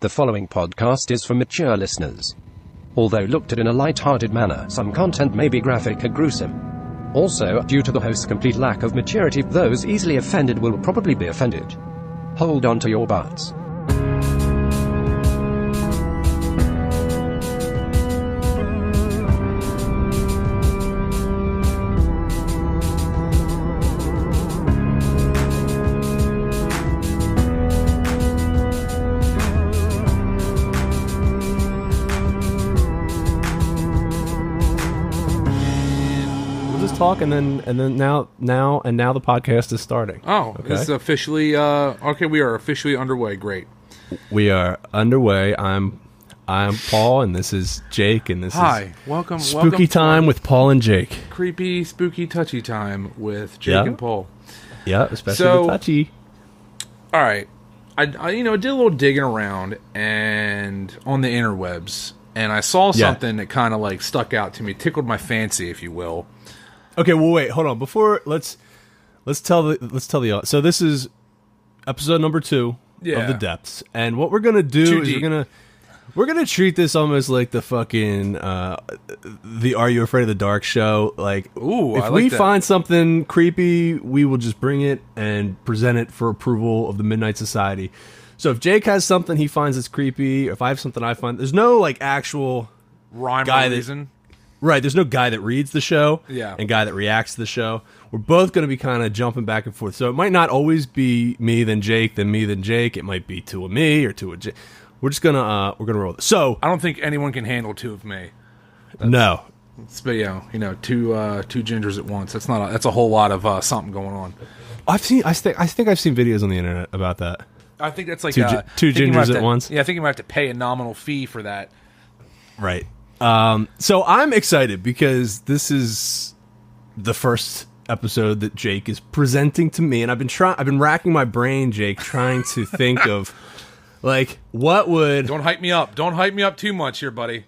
The following podcast is for mature listeners. Although looked at in a light-hearted manner, some content may be graphic and gruesome. Also, due to the host's complete lack of maturity, those easily offended will probably be offended. Hold on to your butts. Talk and then now the podcast is starting. Oh, okay. This is officially okay. We are officially underway. Great. We are underway. I'm Paul, and this is Jake, and this is welcome. Spooky time with Paul and Jake. Creepy, spooky, touchy time with Jake and Paul. Yeah, especially the touchy. All right, I did a little digging around and on the interwebs, and I saw something that kind of like stuck out to me, tickled my fancy, if you will. Okay, well, wait, hold on. Before let's tell the so this is episode number 2 of The Depths, and what we're gonna do is we're gonna treat this almost like the fucking the Are You Afraid of the Dark show. Like, if we find something creepy, we will just bring it and present it for approval of the Midnight Society. So if Jake has something he finds that's creepy, if I have something I find, there's no like actual rhyme or reason. Right, there's no guy that reads the show and guy that reacts to the show. We're both going to be kind of jumping back and forth. So it might not always be me, then Jake, then me, then Jake. It might be two of me or two of Jake. We're just going to we're going to roll this. So I don't think anyone can handle two of me. No. But two gingers at once. That's a whole lot of something going on. I think I've seen videos on the internet about that. I think that's like two gingers at once. Yeah, I think you might have to pay a nominal fee for that. Right. So I'm excited because this is the first episode that Jake is presenting to me, and I've been racking my brain, Jake, trying to think of like what would. Don't hype me up. Don't hype me up too much here, buddy.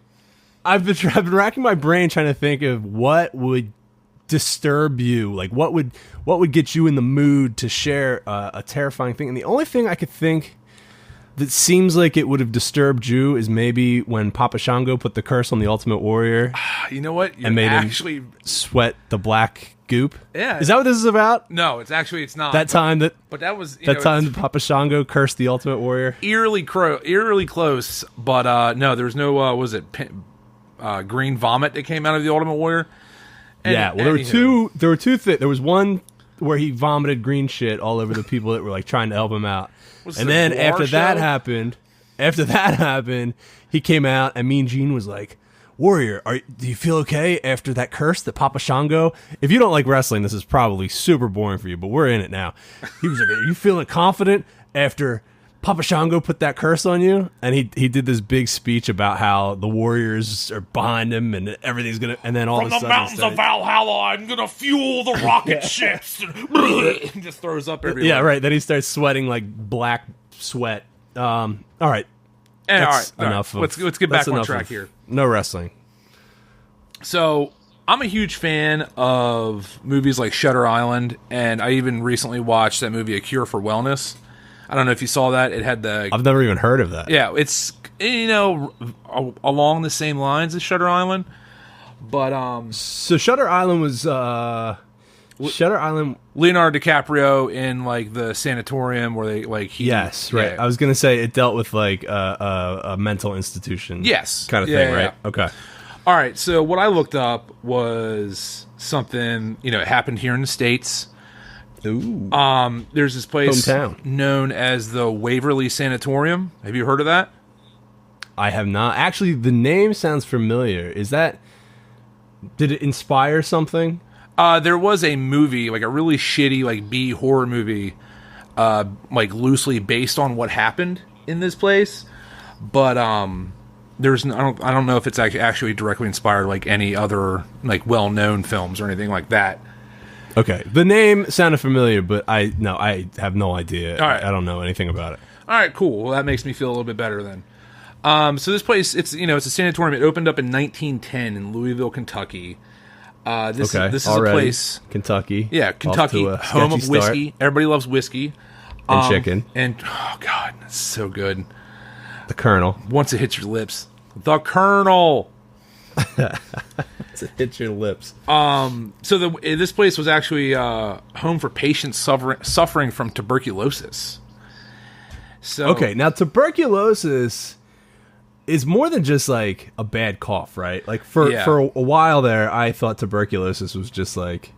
I've been racking my brain trying to think of what would disturb you, like what would get you in the mood to share a terrifying thing, and the only thing I could think that seems like it would have disturbed you is maybe when Papa Shango put the curse on the Ultimate Warrior. You know what? And made him sweat the black goop. Yeah. Is that what this is about? No, it's not. That time that Papa Shango cursed the Ultimate Warrior. Eerily close, but no, there was no. Was it green vomit that came out of the Ultimate Warrior? There were two. There was one where he vomited green shit all over the people that were like trying to help him out. And then after that happened, he came out and Mean Gene was like, "Warrior, do you feel okay after that curse that Papa Shango?" If you don't like wrestling, this is probably super boring for you, but we're in it now. He was like, "Are you feeling confident after Papa Shango put that curse on you?" And he did this big speech about how the Warriors are behind him and everything's gonna. And then all of a sudden, from the mountains of Valhalla, I'm gonna fuel the rocket ships. And just throws up everywhere. Yeah, right. Then he starts sweating like black sweat. All right. That's enough. Let's get back on track here. No wrestling. So I'm a huge fan of movies like Shutter Island, and I even recently watched that movie A Cure for Wellness. I don't know if you saw that. It had I've never even heard of that. Yeah, it's along the same lines as Shutter Island, but so Shutter Island was Leonardo DiCaprio in like the sanatorium where they like yes, right. Yeah. I was gonna say it dealt with like a mental institution, kind of thing, right? Yeah. Okay. All right. So what I looked up was something it happened here in the States. Ooh. There's this place Hometown. known as the Waverly Sanatorium. Have you heard of that? I have not. Actually, the name sounds familiar. Did it inspire something? There was a movie, like a really shitty, like B horror movie, like loosely based on what happened in this place. But I don't know if it's actually directly inspired like any other like well-known films or anything like that. Okay, the name sounded familiar, but I have no idea. All right. I don't know anything about it. All right, cool. Well, that makes me feel a little bit better then. So this place, it's a sanatorium. It opened up in 1910 in Louisville, Kentucky. This is a place, Kentucky. Yeah, Kentucky, home of whiskey. Everybody loves whiskey and chicken. And oh god, that's so good. The Colonel. Once it hits your lips. The Colonel. Once it hits your lips. So this place was actually home for patients suffering from tuberculosis. So okay, now tuberculosis is more than just like a bad cough, right? Like for a while there, I thought tuberculosis was just like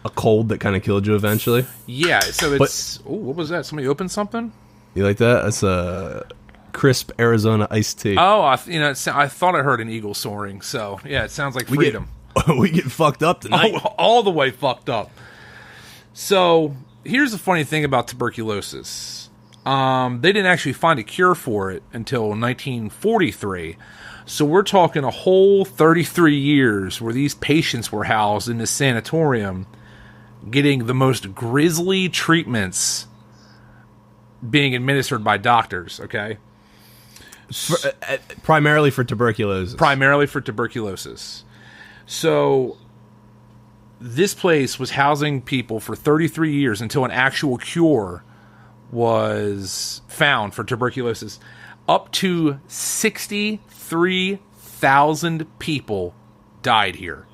a cold that kind of killed you eventually. Yeah, so it's... what was that? Somebody opened something? You like that? That's a crisp Arizona iced tea. Oh, I thought I heard an eagle soaring. So, yeah, it sounds like freedom. We get fucked up tonight. All the way fucked up. So, here's the funny thing about tuberculosis. They didn't actually find a cure for it until 1943. So we're talking a whole 33 years where these patients were housed in this sanatorium getting the most grisly treatments being administered by doctors, okay? Primarily for tuberculosis. Primarily for tuberculosis. So this place was housing people for 33 years until an actual cure was found for tuberculosis. Up to 63,000 people died here.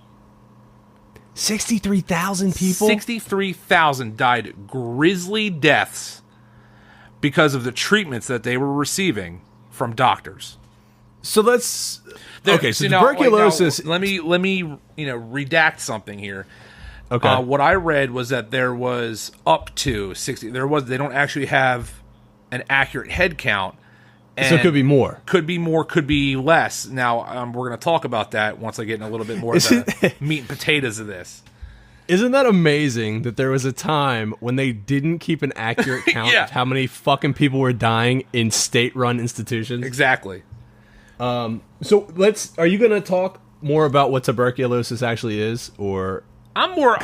63,000 people? 63,000 died grisly deaths because of the treatments that they were receiving from doctors. So let's... Okay, so tuberculosis... Let me redact something here. Okay. What I read was that there was up to 60... They don't actually have an accurate head count. So it could be more. Could be more, could be less. Now, we're going to talk about that once I get in a little bit more of the meat and potatoes of this. Isn't that amazing that there was a time when they didn't keep an accurate count of how many fucking people were dying in state-run institutions? Exactly. So are you going to talk more about what tuberculosis actually is, or... I'm more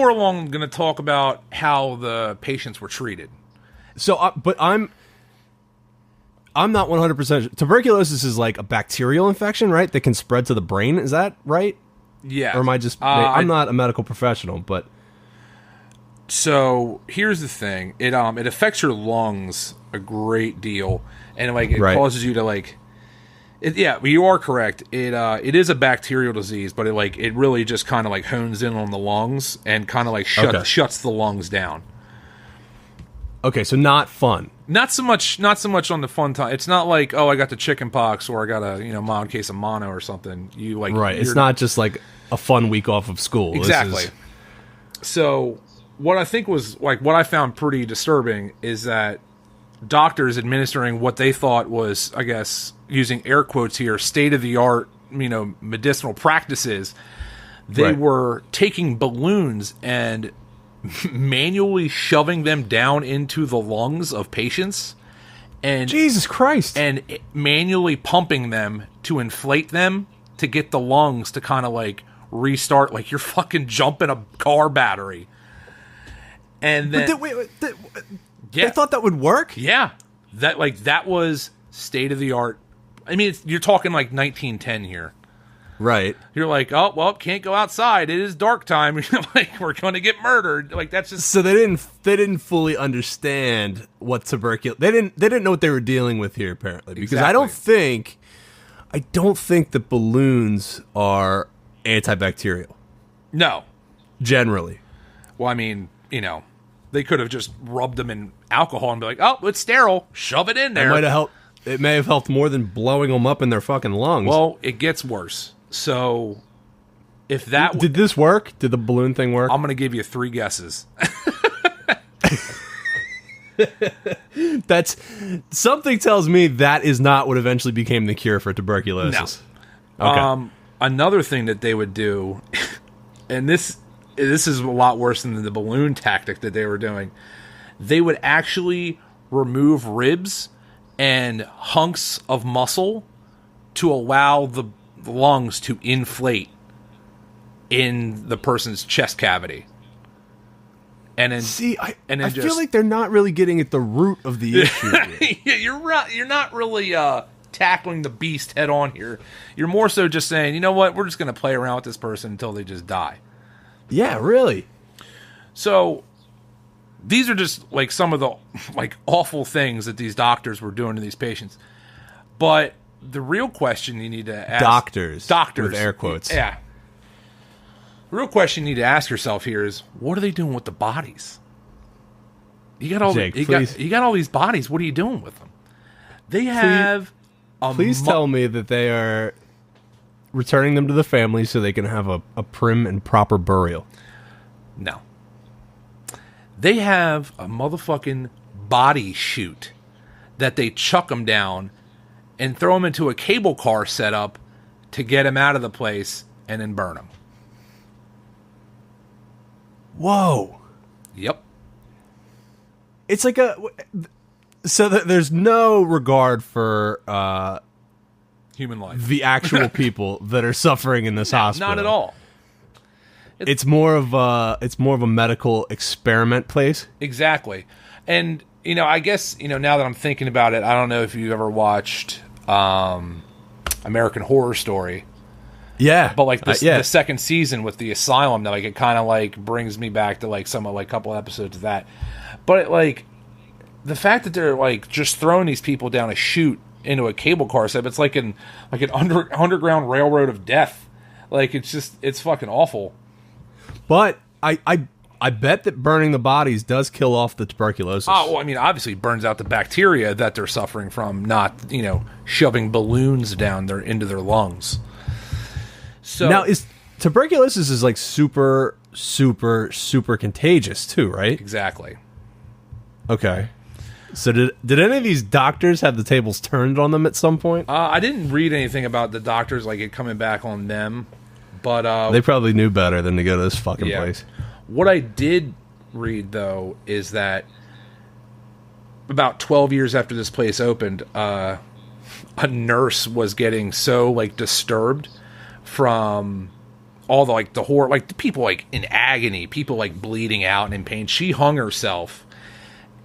along going to talk about how the patients were treated. So, but I'm not 100%. Tuberculosis is like a bacterial infection, right? That can spread to the brain. Is that right? Yeah. Or am I just... I'm not a medical professional, but... So, here's the thing. It affects your lungs a great deal. And, it causes you to, you are correct. It is a bacterial disease, but it really just kind of, hones in on the lungs and kind of, shuts the lungs down. Okay, so not fun. Not so much on the fun time. It's not like, oh, I got the chicken pox or I got a mild case of mono or something. Right. It's not just like a fun week off of school. Exactly. So what I think was what I found pretty disturbing is that doctors administering what they thought was, I guess, using air quotes here, state of the art, medicinal practices. They were taking balloons and manually shoving them down into the lungs of patients and Jesus Christ, and manually pumping them to inflate them to get the lungs to kind of restart, like you're fucking jumping a car battery. And then they thought that would work? Yeah. That was state of the art. I mean, you're talking 1910 here. Right. You're like, oh, well, can't go outside. It is dark time. We're going to get murdered. That's just... So they didn't fully understand what tuberculosis... They didn't know what they were dealing with here, apparently. Because exactly. I don't think that balloons are antibacterial. No. Generally. Well, I mean, they could have just rubbed them in alcohol and be like, oh, it's sterile. Shove it in there. It may have helped more than blowing them up in their fucking lungs. Well, it gets worse. So, if that... Did this work? Did the balloon thing work? I'm going to give you 3 guesses. Something tells me that is not what eventually became the cure for tuberculosis. No. Okay. Another thing that they would do, and this is a lot worse than the balloon tactic that they were doing, they would actually remove ribs and hunks of muscle to allow the lungs to inflate in the person's chest cavity. And then, I feel like they're not really getting at the root of the issue here. Yeah, you're right. You're not really tackling the beast head on here. You're more so just saying, you know what, we're just going to play around with this person until they just die. Yeah, really. So these are just some of the awful things that these doctors were doing to these patients. But the real question you need to ask... Doctors. Doctors. With air quotes. Yeah. The real question you need to ask yourself here is, what are they doing with the bodies? You got all, Jake, you got all these bodies. What are you doing with them? They have... Please tell me that they are returning them to the family so they can have a prim and proper burial. No. They have a motherfucking body chute that they chuck them down and throw them into a cable car setup to get them out of the place and then burn them. Whoa. Yep. It's like there's no regard for human life, the actual people that are suffering in this hospital. Not at all. It's more of a medical experiment place. Exactly. And I guess now that I'm thinking about it, I don't know if you've ever watched American Horror Story. Yeah, but like the second season with the asylum, like it kind of like brings me back to like some of like couple episodes of that. But like the fact that they're like just throwing these people down a chute into a cable car set, it's like an underground railroad of death. Like it's fucking awful. But I bet that burning the bodies does kill off the tuberculosis. Oh, well, I mean, obviously it burns out the bacteria that they're suffering from, not shoving balloons down into their lungs. So now tuberculosis is like super, super, super contagious too, right? Exactly. Okay. So did any of these doctors have the tables turned on them at some point? I didn't read anything about the doctors like it coming back on them, but they probably knew better than to go to this fucking place. What I did read though is that about 12 years after this place opened, a nurse was getting so like disturbed from all the like the horror, like the people like in agony, people like bleeding out and in pain. She hung herself.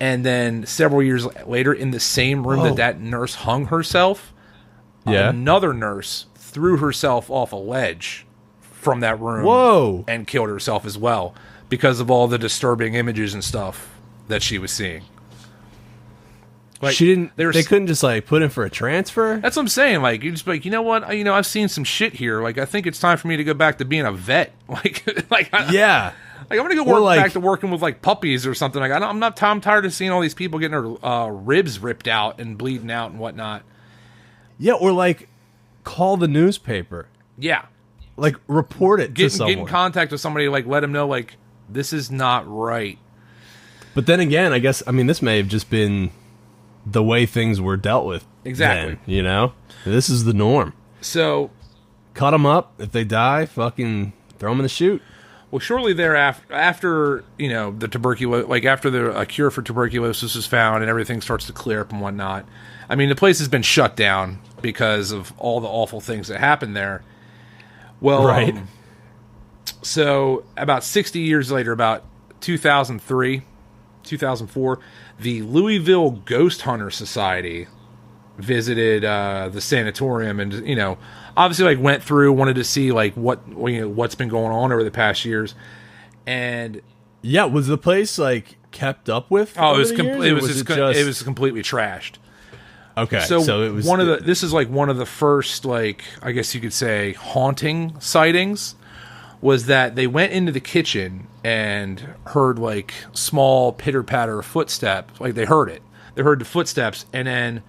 And then several years later, in the same room that nurse hung herself, another nurse threw herself off a ledge from that room and killed herself as well because of all the disturbing images and stuff that she was seeing. Like, they couldn't just like put in for a transfer? That's what I'm saying. Like, you just like, you know what? I've seen some shit here. Like, I think it's time for me to go back to being a vet. Yeah. Like, I'm going to go back to working with, like, puppies or something. Like, I'm tired of seeing all these people getting their ribs ripped out and bleeding out and whatnot. Yeah, or, like, call the newspaper. Yeah. Like, report it to someone. Get in contact with somebody, like, let them know, like, this is not right. But then again, I guess, this may have just been the way things were dealt with. Exactly. Then, This is the norm. So. Cut them up. If they die, fucking throw them in the chute. Well, shortly thereafter, after the tuberculosis, like after a cure for tuberculosis is found and everything starts to clear up and whatnot, the place has been shut down because of all the awful things that happened there. Well, right. So about 60 years later, about 2003, 2004, the Louisville Ghost Hunter Society visited the sanatorium and obviously like went through, wanted to see like what's been going on over the past years. And was the place like kept up with? It was completely trashed. Okay, so it was this is like one of the first, like, I guess you could say, haunting sightings. Was that they went into the kitchen and heard like small pitter patter footsteps, like they heard the footsteps, and then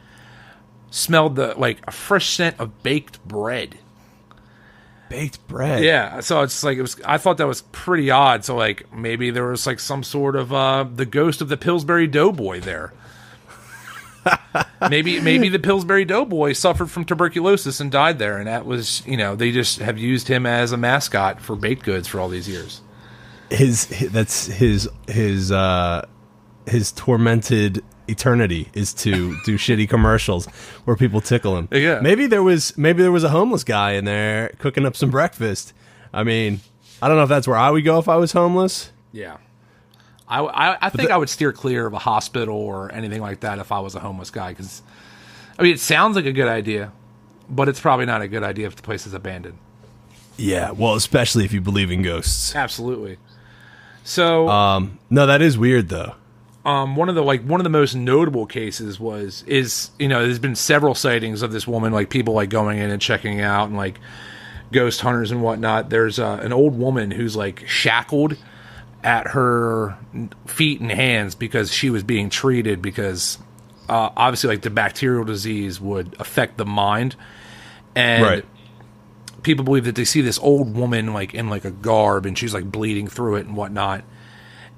smelled a fresh scent of baked bread. Baked bread. Yeah, so it's like I thought that was pretty odd. So like maybe there was like some sort of the ghost of the Pillsbury Doughboy there. maybe the Pillsbury Doughboy suffered from tuberculosis and died there, and that was they just have used him as a mascot for baked goods for all these years. His tormented eternity is to do shitty commercials where people tickle him. Yeah. Maybe there was a homeless guy in there cooking up some breakfast. I don't know if that's where I would go if I was homeless. Yeah. I think I would steer clear of a hospital or anything like that if I was a homeless guy, because it sounds like a good idea, but it's probably not a good idea if the place is abandoned. Yeah, well, especially if you believe in ghosts. Absolutely. So no, that is weird though. one of the most notable cases is there's been several sightings of this woman, like people like going in and checking out, and like ghost hunters and whatnot. There's an old woman who's like shackled at her feet and hands because she was being treated because obviously like the bacterial disease would affect the mind, and people believe that they see this old woman like in like a garb and she's like bleeding through it and whatnot.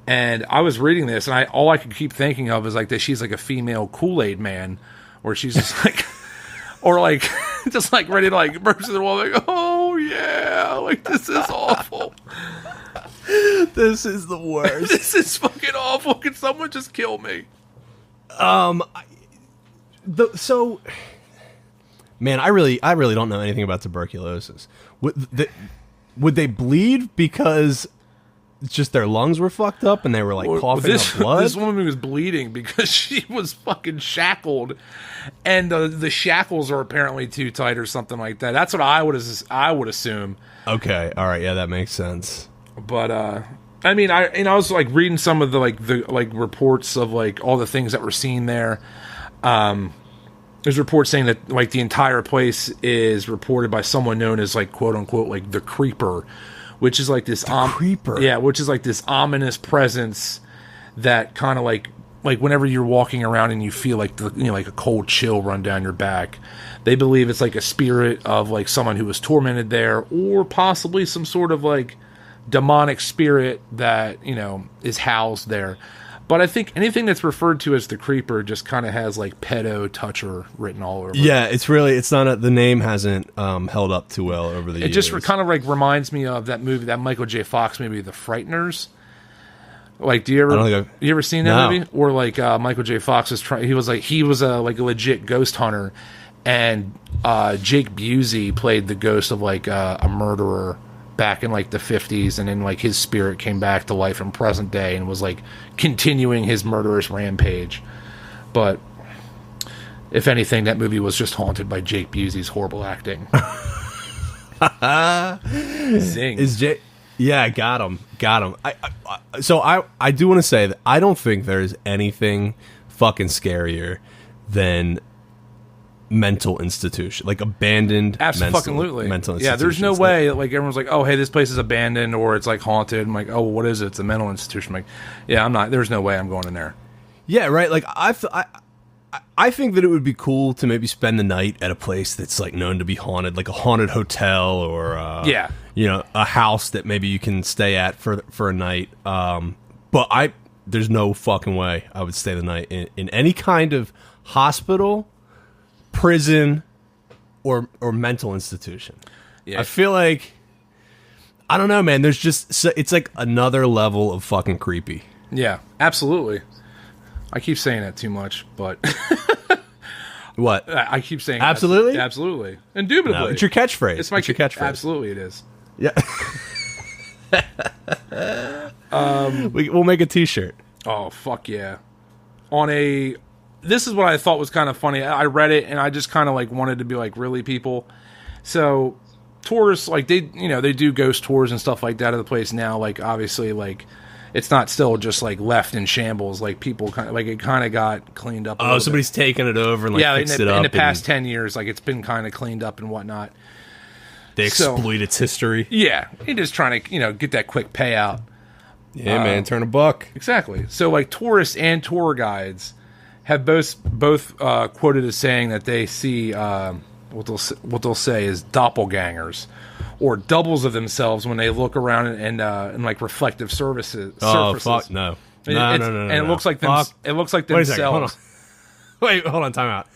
And I was reading this and all I could keep thinking of is like that she's like a female Kool-Aid man, or she's just like or like just like ready to like burst through the wall like, oh yeah, like this is awful. This is the worst. This is fucking awful. Can someone just kill me? Man, I really don't know anything about tuberculosis. Would they bleed because it's just their lungs were fucked up and they were like coughing up blood? This woman was bleeding because she was fucking shackled, and the shackles are apparently too tight or something like that. That's what I would assume. Okay, all right, yeah, that makes sense. But I mean, I was like reading some of the reports of like all the things that were seen there. There's reports saying that like the entire place is reported by someone known as like quote unquote like the creeper, which is like this creeper. Yeah, which is like this ominous presence that kind of like whenever you're walking around and you feel like like a cold chill run down your back. They believe it's like a spirit of like someone who was tormented there, or possibly some sort of like demonic spirit that is housed there. But I think anything that's referred to as the creeper just kind of has like pedo toucher written all over it. Yeah, it's not the name hasn't held up too well over the years. It just kind of like reminds me of that movie, that Michael J. Fox movie, The Frighteners. Like, you ever seen that movie? Or like Michael J. Fox he was a legit ghost hunter, and Jake Busey played the ghost of like a murderer back in like the 50s, and then like his spirit came back to life in present day and was like continuing his murderous rampage. But if anything, that movie was just haunted by Jake Busey's horrible acting. Zing. Yeah, got him. So I do want to say that I don't think there's anything fucking scarier than mental institution, like abandoned absolutely mental institutions. Yeah, there's no way like everyone's like, oh hey, this place is abandoned or it's like haunted. I'm like, oh, what is it? It's a mental institution. I'm like, yeah, there's no way I'm going in there. Yeah, right. Like I think that it would be cool to maybe spend the night at a place that's like known to be haunted, like a haunted hotel or a house that maybe you can stay at for a night. But there's no fucking way I would stay the night in any kind of hospital, prison, or mental institution. Yeah. I feel like, I don't know, man. There's just it's like another level of fucking creepy. Yeah, absolutely. I keep saying that too much, but what? I keep saying absolutely, absolutely, indubitably. No, it's your catchphrase. It's your catchphrase. Absolutely, it is. Yeah. We'll make a T-shirt. Oh fuck yeah! This is what I thought was kind of funny. I read it and I just kind of like wanted to be like, really, people? So tourists, like they do ghost tours and stuff like that of the place now. Like obviously, like it's not still just like left in shambles. Like people kind of like it kind of got cleaned up. Oh, somebody's taken it over and like fixed it up. In the past 10 years, like it's been kind of cleaned up and whatnot. They exploit its history. Yeah, you're just trying to get that quick payout. Yeah, man, turn a buck. Exactly. So like tourists and tour guides have both quoted as saying that they see what they'll say is doppelgangers, or doubles of themselves when they look around and like reflective surfaces. Oh fuck no! No. And it looks like them. It looks like themselves. Wait, hold on, time out.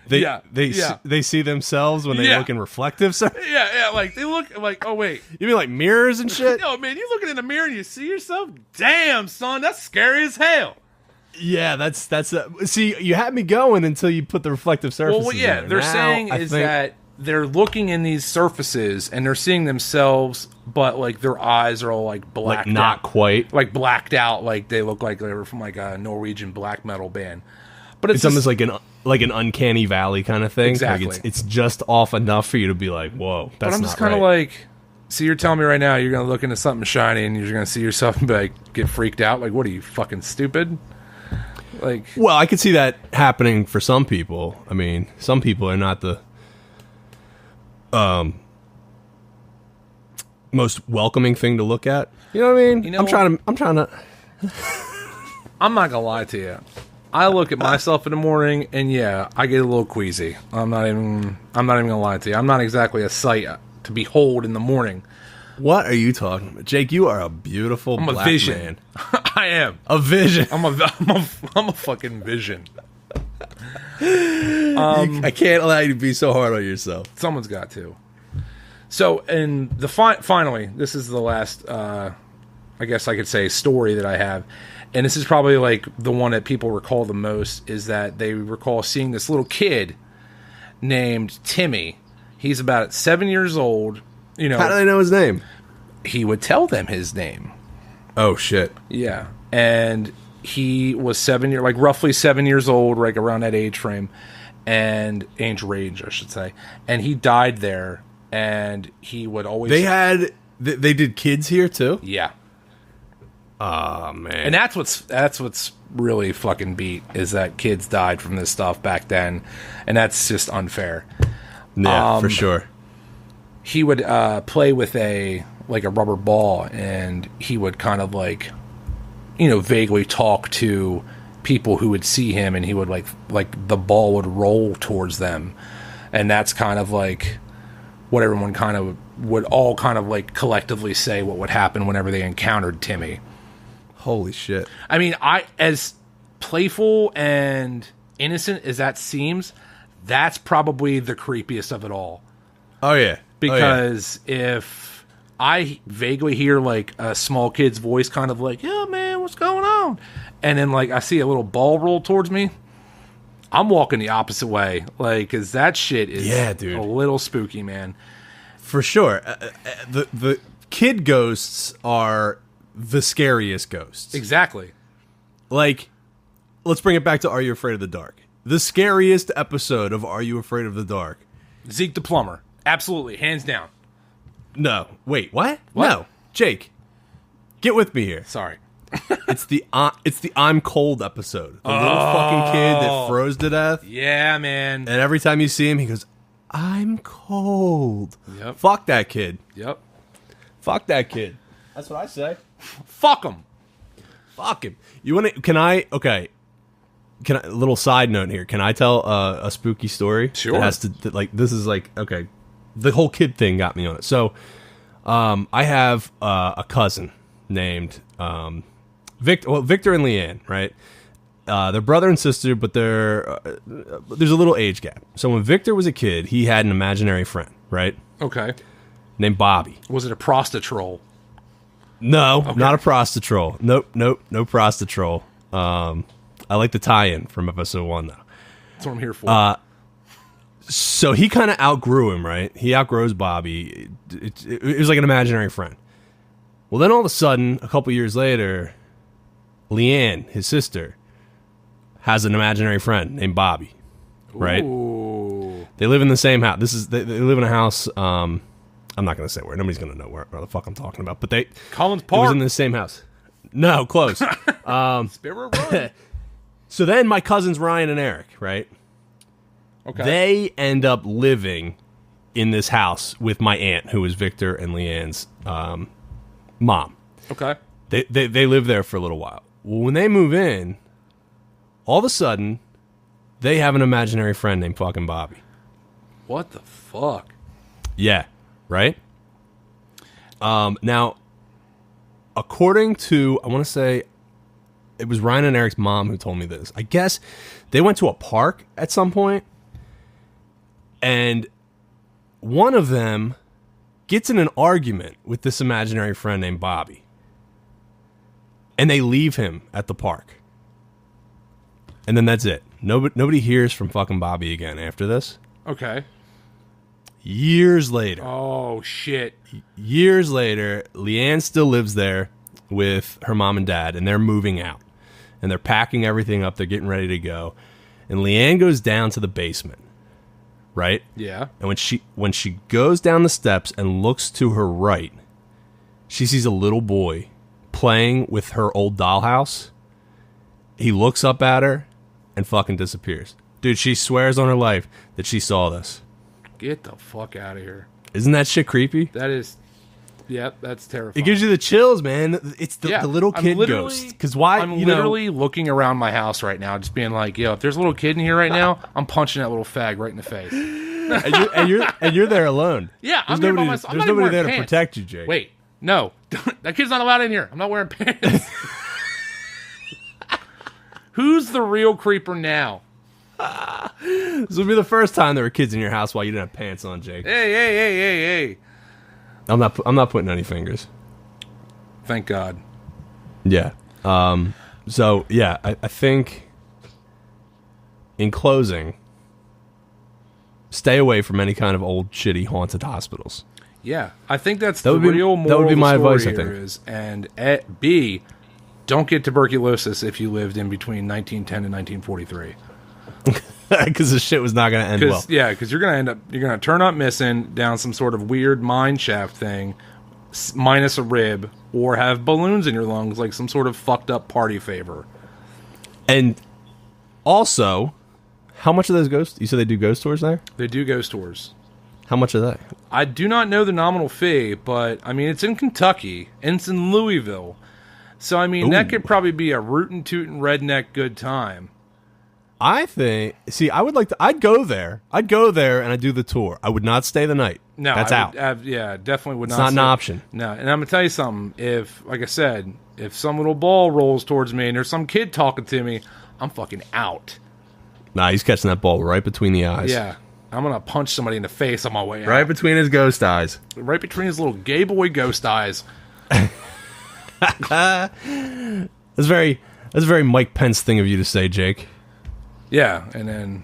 They see themselves when they look in reflective surfaces. Yeah, like they look like, oh wait, you mean like mirrors and shit? No, man, you looking in the mirror and you see yourself. Damn, son, that's scary as hell. Yeah, that's see, you had me going until you put the reflective surfaces. Well, yeah, they're saying that they're looking in these surfaces and they're seeing themselves, but like their eyes are all like blacked out. Not quite. Like blacked out, like they look like they were from like a Norwegian black metal band. But it's almost like an uncanny valley kind of thing. Exactly. Like it's just off enough for you to be like, whoa, that's not right. But I'm just kind of like, so you're telling me right now you're going to look into something shiny and you're going to see yourself and be like, get freaked out? Like, what are you, fucking stupid? Like, well, I could see that happening for some people. I mean, some people are not the most welcoming thing to look at. You know what I mean? I'm trying to. I'm not gonna lie to you. I look at myself in the morning, and yeah, I get a little queasy. I'm not even gonna lie to you. I'm not exactly a sight to behold in the morning. What are you talking about, Jake? You are a beautiful I'm black a vision. man. I am A vision. I'm a fucking vision. I can't allow you to be so hard on yourself. Someone's got to. So, and the finally, this is the last, I guess I could say, story that I have. And this is probably like the one that people recall the most, is that they recall seeing this little kid named Timmy. He's about 7 years old. You know, how do they know his name? He would tell them his name. Oh shit! Yeah, and he was roughly 7 years old, like around that age frame, and age range, I should say. And he died there, and he would always. They did kids here too. Yeah. Oh man! And that's what's really fucking beat, is that kids died from this stuff back then, and that's just unfair. Yeah, for sure. He would play with a rubber ball, and he would kind of vaguely talk to people who would see him, and he would like the ball would roll towards them, and that's kind of like what everyone kind of would all kind of like collectively say what would happen whenever they encountered Timmy. Holy shit! I mean, as playful and innocent as that seems, that's probably the creepiest of it all. Oh yeah. Because if I vaguely hear like a small kid's voice kind of like, yeah, man, what's going on? And then like I see a little ball roll towards me, I'm walking the opposite way. Like, because that shit is a little spooky, man. For sure. The kid ghosts are the scariest ghosts. Exactly. Like, let's bring it back to Are You Afraid of the Dark? The scariest episode of Are You Afraid of the Dark? Zeke the Plumber. Absolutely, hands down. No, wait, what? No, Jake, get with me here. Sorry, it's the I'm cold episode. The little fucking kid that froze to death. Yeah, man. And every time you see him, he goes, "I'm cold." Yep. Fuck that kid. Yep. Fuck that kid. That's what I say. Fuck him. Fuck him. You want to? Can I? Okay. Can I? Little side note here. Can I tell a spooky story? Sure. That has to this is like okay. The whole kid thing got me on it. So, I have a cousin named Victor. Well, Victor and Leanne, right? They're brother and sister, but there's a little age gap. So when Victor was a kid, he had an imaginary friend, right? Okay. Named Bobby. Was it a prostitute? No, not a prostitute. Nope, no prostitute. I like the tie-in from episode 1, though. That's what I'm here for. So he kind of outgrew him, right? He outgrows Bobby. It was like an imaginary friend. Well, then all of a sudden, a couple years later, Leanne, his sister, has an imaginary friend named Bobby, right? Ooh. They live in the same house. They live in a house. I'm not going to say where. Nobody's going to know where the fuck I'm talking about. But Collins It Park. was in the same house. No, close. Spirit Run. So then my cousins Ryan and Eric, right? Okay. They end up living in this house with my aunt, who is Victor and Leanne's mom. Okay. They live there for a little while. Well, when they move in, all of a sudden, they have an imaginary friend named fucking Bobby. What the fuck? Yeah, right? Now, according to, I want to say, it was Ryan and Eric's mom who told me this. I guess they went to a park at some point, and one of them gets in an argument with this imaginary friend named Bobby. And they leave him at the park. And then that's it. Nobody hears from fucking Bobby again after this. Okay. Years later. Oh, shit. Years later, Leanne still lives there with her mom and dad, and they're moving out. And they're packing everything up. They're getting ready to go. And Leanne goes down to the basement. Right? Yeah. And when she goes down the steps and looks to her right, she sees a little boy playing with her old dollhouse He looks up at her and fucking disappears. Dude, she swears on her life that she saw this. Get the fuck out of here. Isn't that shit creepy? That is... Yep, that's terrifying. It gives you the chills, man. It's the little kid ghost. Because why? I'm literally looking around my house right now, just being like, yo, if there's a little kid in here right now, I'm punching that little fag right in the face. and you're there alone. Yeah, there's nobody, there's nobody there to protect you, Jake. Wait, no, that kid's not allowed in here. I'm not wearing pants. Who's the real creeper now? This will be the first time there were kids in your house while you didn't have pants on, Jake. Hey. I'm not putting any fingers. Thank God. Yeah. So yeah, I think in closing, stay away from any kind of old shitty haunted hospitals. Yeah, I think that's the real moral. That would be my advice, I here think. Is, and B, don't get tuberculosis if you lived in between 1910 and 1943. Because the shit was not going to end well. Yeah, because you're going to turn up missing down some sort of weird mine shaft thing, minus a rib, or have balloons in your lungs like some sort of fucked up party favor. And also, how much are those ghosts? You said they do ghost tours there? They do ghost tours. How much are they? I do not know the nominal fee, but I mean, it's in Kentucky and it's in Louisville. So, I mean, that could probably be a rootin' tootin' redneck good time. I think, I'd go there. I'd go there and I'd do the tour. I would not stay the night. No, that's out. Definitely would not. It's not an option. No, and I'm going to tell you something. If, like I said, if some little ball rolls towards me and there's some kid talking to me, I'm fucking out. Nah, he's catching that ball right between the eyes. Yeah. I'm going to punch somebody in the face on my way out. Right between his ghost eyes. Right between his little gay boy ghost eyes. That's a very Mike Pence thing of you to say, Jake. Yeah, and then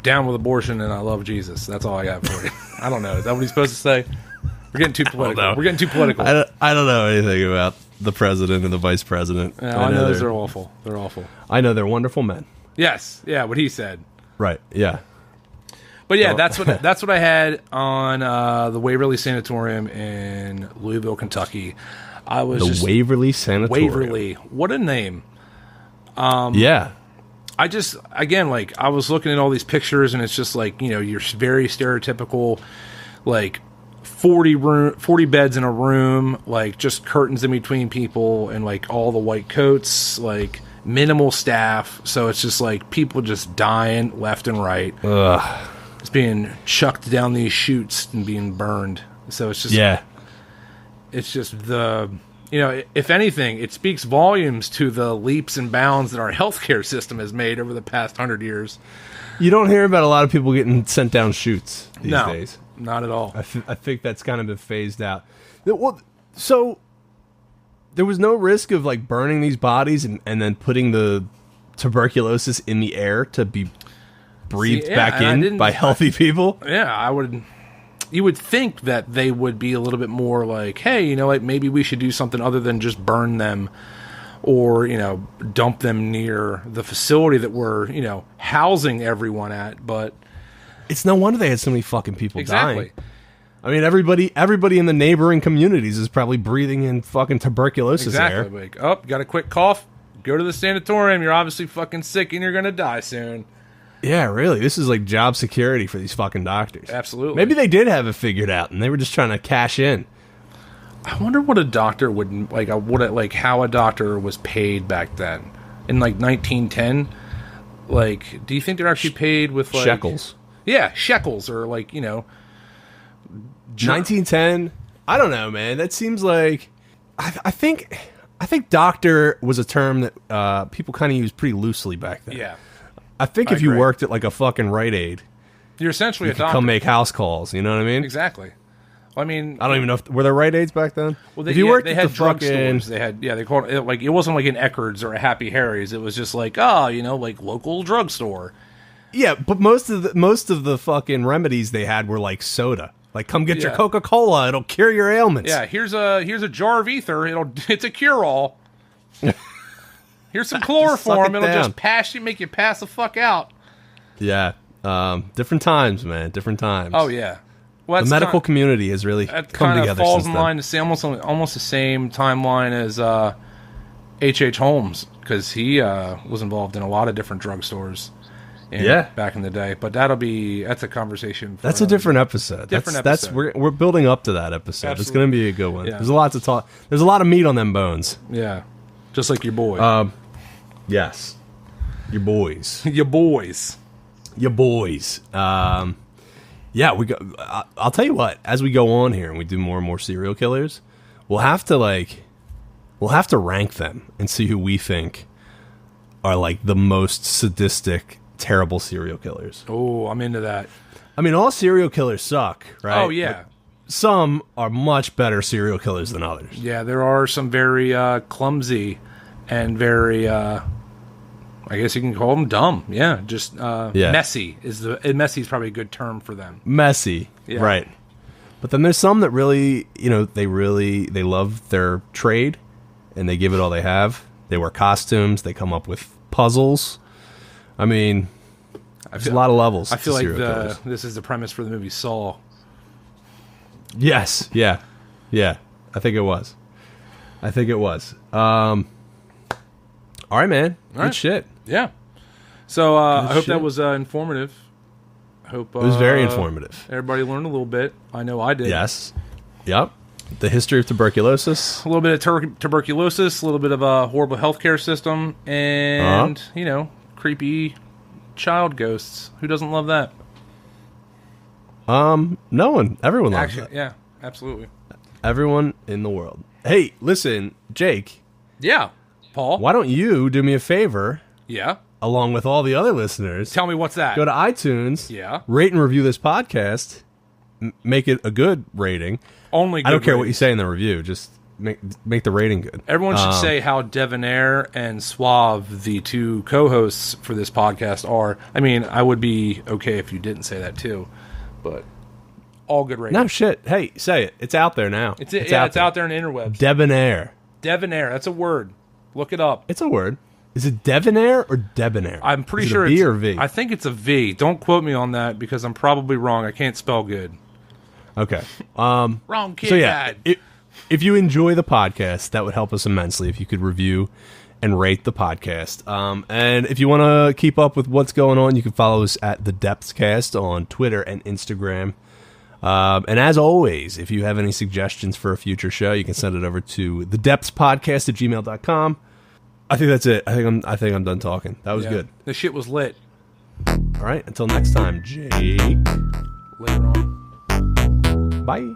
down with abortion and I love Jesus. That's all I got for you. I don't know. Is that what he's supposed to say? We're getting too political. We're getting too political. I don't know anything about the president and the vice president. Yeah, I know they're awful. They're awful. I know they're wonderful men. Yes. Yeah, what he said. Right. Yeah. But yeah, that's what I had on the Waverly Sanatorium in Louisville, Kentucky. I was the Waverly Sanatorium. Waverly. What a name. Yeah. I just, again, like, I was looking at all these pictures, and it's just like, you know, your very stereotypical, like, 40 beds in a room, like, just curtains in between people, and, like, all the white coats, like, minimal staff. So it's just, like, people just dying left and right. Ugh. It's being chucked down these chutes and being burned. So it's just... Yeah. It's just you know, if anything, it speaks volumes to the leaps and bounds that our healthcare system has made over the past 100 years. You don't hear about a lot of people getting sent down chutes these days. Not at all. I think that's kind of been phased out. Well, so there was no risk of like burning these bodies and then putting the tuberculosis in the air to be breathed back in by healthy people? Yeah, you would think that they would be a little bit more like, hey, you know, like maybe we should do something other than just burn them or, you know, dump them near the facility that we're, you know, housing everyone at. But it's no wonder they had so many fucking people dying. I mean, everybody in the neighboring communities is probably breathing in fucking tuberculosis air. Like, oh, got a quick cough? Go to the sanatorium. You're obviously fucking sick and you're going to die soon. Yeah, really. This is like job security for these fucking doctors. Absolutely. Maybe they did have it figured out, and they were just trying to cash in. I wonder what a doctor would like. How a doctor was paid back then in like 1910. Like, do you think they're actually paid with like shekels? Yeah, shekels or like, you know, 1910. I don't know, man. That seems like I think doctor was a term that people kind of used pretty loosely back then. Yeah. I think if you worked at like a fucking Rite Aid, you're essentially a doctor. Come make house calls. You know what I mean? Exactly. Well, I mean, I don't even know were there Rite Aids back then. Well, if you worked they at had the fucking, drugstores. They had they called it like it wasn't like an Eckerd's or a Happy Harry's. It was just like you know, like local drugstore. Yeah, but most of the fucking remedies they had were like soda. Like, come get your Coca-Cola; it'll cure your ailments. Yeah, here's a jar of ether. It's a cure-all. Here's some chloroform. It'll just make you pass the fuck out. Yeah. Different times, man. Different times. Oh, yeah. Well, the medical community has really come together. That falls since in line to say almost the same timeline as H.H. Holmes, because he was involved in a lot of different drugstores. Back in the day, but that's a conversation. That's a different episode. That's we're building up to that episode. Absolutely. It's going to be a good one. Yeah. There's a lot to talk. There's a lot of meat on them bones. Yeah, just like your boy. Yes, your boys. Your boys. Your boys. Yeah, we go. I'll tell you what. As we go on here and we do more and more serial killers, we'll have to rank them and see who we think are like the most sadistic, terrible serial killers. Oh, I'm into that. I mean, all serial killers suck, right? Oh, yeah. But some are much better serial killers than others. Yeah, there are some very clumsy and very, I guess you can call them dumb. Yeah, just messy. Messy is probably a good term for them. Messy, right. But then there's some that really, they love their trade and they give it all they have. They wear costumes. They come up with puzzles. I mean, there's a lot of levels. I feel like this is the premise for the movie Saw. Yes. Yeah. I think it was. All right, man. Good shit. Yeah. So I hope that was informative. It was very informative. Everybody learned a little bit. I know I did. Yes. Yep. The history of tuberculosis. A little bit of tuberculosis, a little bit of a horrible healthcare system, and, creepy child ghosts. Who doesn't love that? No one. Everyone loves that. Yeah, absolutely. Everyone in the world. Hey, listen, Jake. Yeah, Paul. Why don't you do me a favor? Yeah. Along with all the other listeners. Tell me what's that. Go to iTunes. Yeah. Rate and review this podcast. Make it a good rating. Only good I don't care ratings. what you say in the review. Just make the rating good. Everyone should say how debonair and suave the two co-hosts for this podcast are. I mean, I would be okay if you didn't say that too, but all good ratings. No shit. Hey, say it. It's out there now. It's out there in the interwebs. Debonair. Debonair. That's a word. Look it up. It's a word. Is it debonair or debonair? I'm pretty sure it's a V or V. I think it's a V. Don't quote me on that because I'm probably wrong. I can't spell good. Okay. Wrong kid. So yeah, if you enjoy the podcast, that would help us immensely if you could review and rate the podcast. And if you want to keep up with what's going on, you can follow us at The Depthscast on Twitter and Instagram. And as always, if you have any suggestions for a future show, you can send it over to thedepthspodcast@gmail.com. I think that's it. I think I'm done talking. That was good. The shit was lit. All right. Until next time, Jake. Later on. Bye.